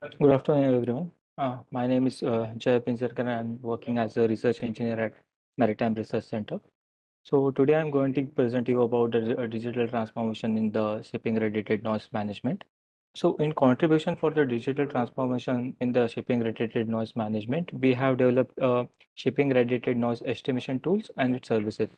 Good afternoon, everyone. My name is Jay Pinjarkar, and I'm working as a research engineer at Maritime Research Center. So today I'm going to present you about the digital transformation in the shipping-related noise management. So in contribution for the digital transformation in the shipping-related noise management, we have developed shipping-related noise estimation tools and its services.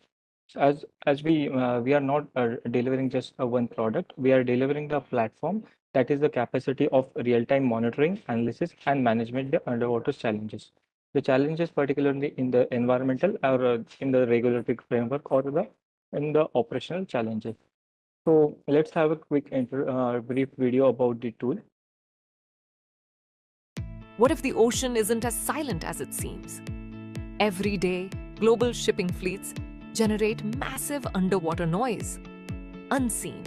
So as we are not delivering just one product, we are delivering the platform that is the capacity of real-time monitoring, analysis, and management the underwater challenges. The challenges, particularly in the environmental or in the regulatory framework or the in the operational challenges. So let's have a quick brief video about the tool. What if the ocean isn't as silent as it seems? Every day, global shipping fleets generate massive underwater noise, unseen,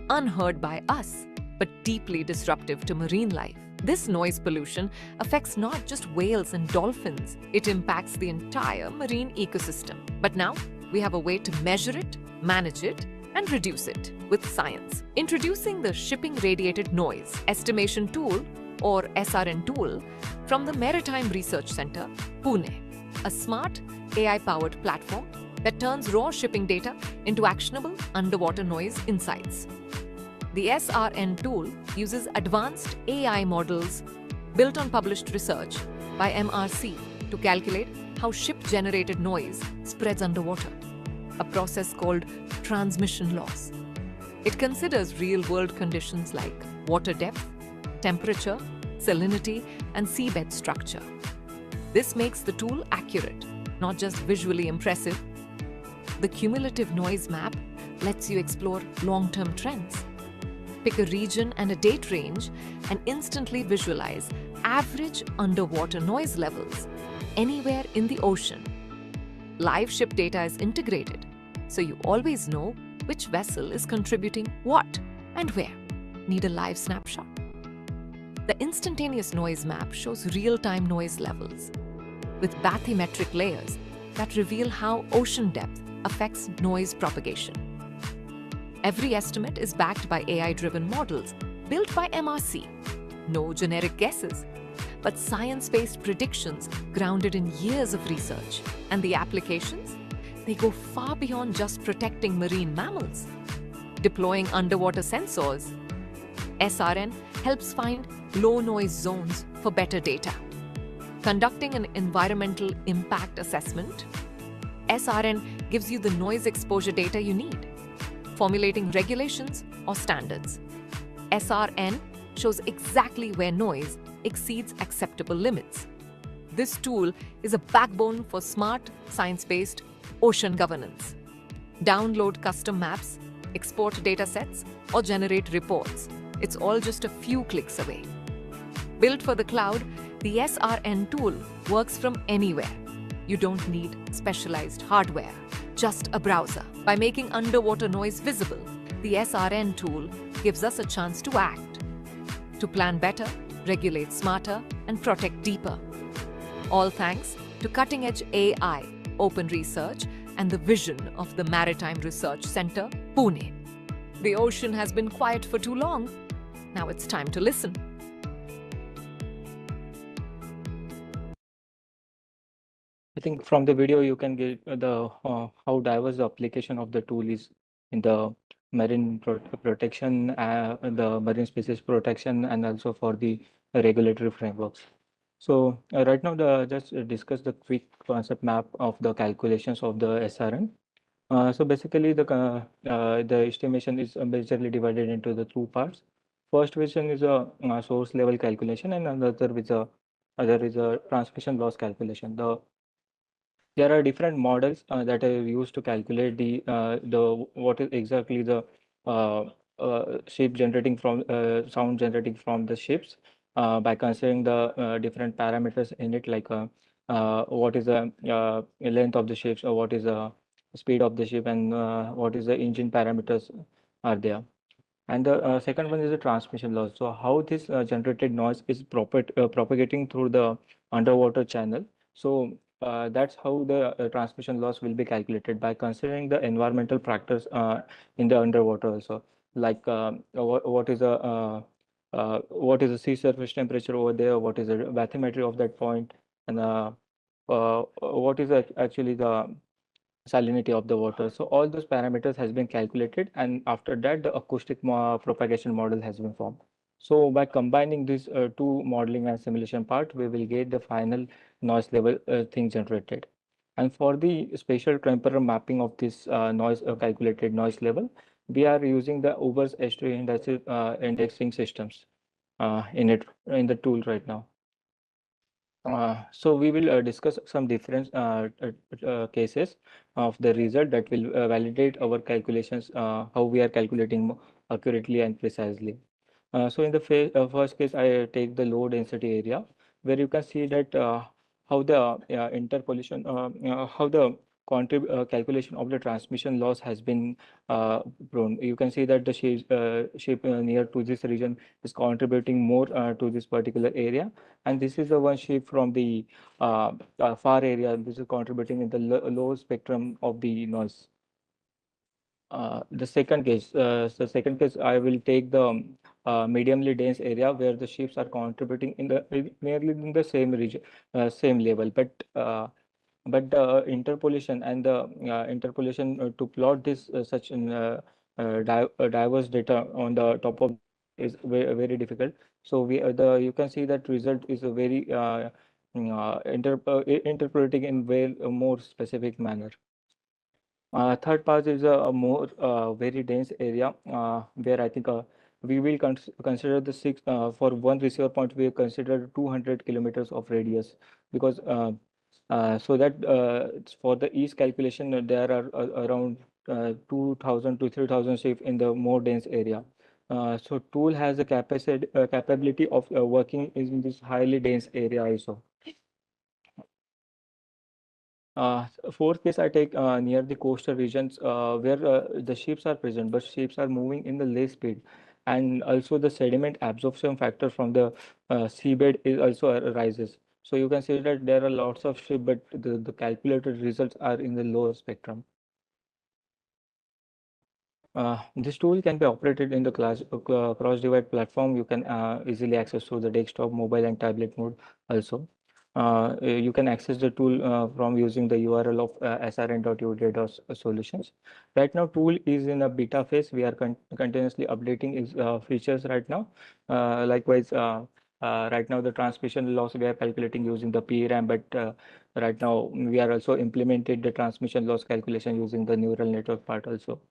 unheard by us, but deeply disruptive to marine life. This noise pollution affects not just whales and dolphins, it impacts the entire marine ecosystem. But now, we have a way to measure it, manage it, and reduce it with science. Introducing the Shipping Radiated Noise Estimation Tool, or SRN tool, from the Maritime Research Center, Pune, a smart AI-powered platform that turns raw shipping data into actionable underwater noise insights. The SRN tool uses advanced AI models built on published research by MRC to calculate how ship-generated noise spreads underwater, a process called transmission loss. It considers real-world conditions like water depth, temperature, salinity, and seabed structure. This makes the tool accurate, not just visually impressive. The cumulative noise map lets you explore long-term trends. Pick a region and a date range and instantly visualize average underwater noise levels anywhere in the ocean. Live ship data is integrated, so you always know which vessel is contributing what and where. Need a live snapshot? The instantaneous noise map shows real-time noise levels with bathymetric layers that reveal how ocean depth affects noise propagation. Every estimate is backed by AI-driven models built by MRC. No generic guesses, but science-based predictions grounded in years of research. And the applications? They go far beyond just protecting marine mammals. Deploying underwater sensors, SRN helps find low-noise zones for better data. Conducting an environmental impact assessment, SRN gives you the noise exposure data you need. Formulating regulations or standards, SRN shows exactly where noise exceeds acceptable limits. This tool is a backbone for smart, science-based ocean governance. Download custom maps, export datasets, or generate reports. It's all just a few clicks away. Built for the cloud, the SRN tool works from anywhere. You don't need specialized hardware, just a browser. By making underwater noise visible, the SRN tool gives us a chance to act, to plan better, regulate smarter, and protect deeper. All thanks to cutting-edge AI, open research, and the vision of the Maritime Research Center, Pune. The ocean has been quiet for too long. Now it's time to listen. I think from the video you can get the how diverse the application of the tool is in the protection, the marine species protection, and also for the regulatory frameworks. So right now, just discuss the quick concept map of the calculations of the SRN. So basically, the estimation is majorly divided into the two parts. First version is a source level calculation, and another is a other is a transmission loss calculation. There are different models that are used to calculate the what is exactly the uh, ship generating from sound generating from the ships by considering the different parameters in it, like what is the length of the ships, or what is the speed of the ship, and what is the engine parameters are there. And the second one is the transmission loss. So how this generated noise is propagating through the underwater channel. So that's how the transmission loss will be calculated by considering the environmental factors in the underwater also, like what is the what is the sea surface temperature over there, what is the bathymetry of that point, and what is actually the salinity of the water. So all those parameters has been calculated, and after that the acoustic propagation model has been formed. So by combining these two modeling and simulation part, we will get the final noise level thing generated. And for the spatial temporal mapping of this noise calculated noise level, we are using the Uber's H2 indexing systems in the tool right now. So we will discuss some different cases of the result that will validate our calculations, how we are calculating accurately and precisely. So in the first case, I take the low density area, where you can see that how the interpolation, how the calculation of the transmission loss has been prone. You can see that the shape near to this region is contributing more to this particular area, and this is the one shape from the far area. This is contributing in the low spectrum of the noise. The second case, I will take the mediumly dense area where the ships are contributing in the nearly in the same region, same level, but the interpolation and the interpolation to plot this such an diverse data on the top of the area is very difficult. So we the you can see that result is a very interpreting in very more specific manner. Third pass is a more very dense area where I think we will consider the six for one receiver point. We consider 200 kilometers of radius, because so that for the ease calculation there are around 2,000 to 3,000 ships in the more dense area. So tool has a capability of working in this highly dense area also. Fourth case I take near the coastal regions where the ships are present, but ships are moving in the less speed, and also the sediment absorption factor from the seabed is also rises. So you can see that there are lots of ships, but the calculated results are in the lower spectrum. This tool can be operated in the cross-divide platform. You can easily access through the desktop, mobile, and tablet mode also. You can access the tool from using the URL of srn.uda.solutions. Right now, tool is in a beta phase. We are continuously updating its features right now. Likewise, right now the transmission loss we are calculating using the PRAM, but right now we are also implemented the transmission loss calculation using the neural network part also.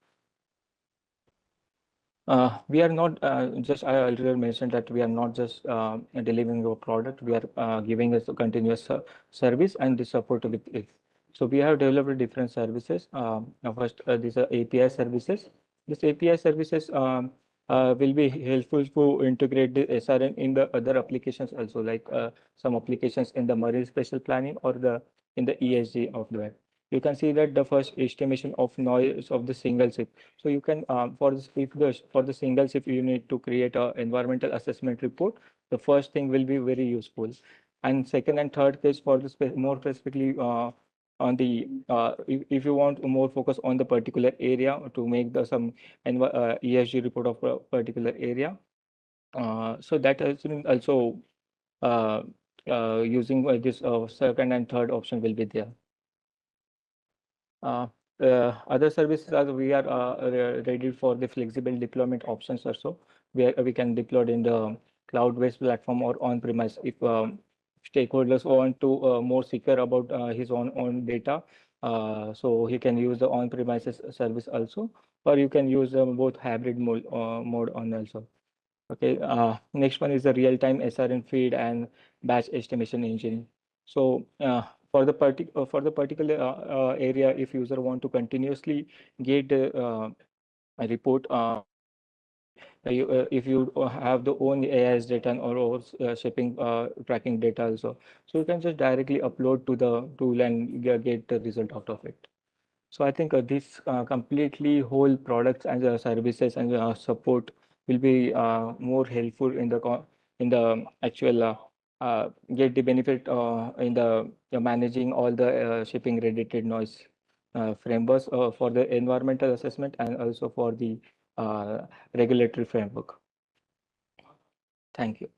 We are not just, I earlier mentioned that we are not just delivering a product, we are giving us a continuous service and the support with it. So we have developed different services. First, these are API services. This API services will be helpful to integrate the SRN in the other applications also, like some applications in the marine spatial planning or the in the ESG of the web. You can see that the first estimation of noise of the single ship. So you can for the single ship you need to create a environmental assessment report. The first thing will be very useful, and second and third case for the more specifically on the if you want more focus on the particular area to make the some ESG report of a particular area. So that is also uh, using this second and third option will be there. Uh, Other services are we are ready for the flexible deployment options also, where we can deploy it in the cloud-based platform or on-premise if stakeholders want to more secure about his own data. So he can use the on-premises service also, or you can use both hybrid mode on also. Okay, next one is the real-time SRN feed and batch estimation engine. So for the particular area, if user want to continuously get a report if you have the own AIS data or shipping tracking data also, so you can just directly upload to the tool and get the result out of it. So I think this completely whole products and services and support will be more helpful in the in the actual get the benefit in the managing all the shipping related noise frameworks for the environmental assessment and also for the regulatory framework. Thank you.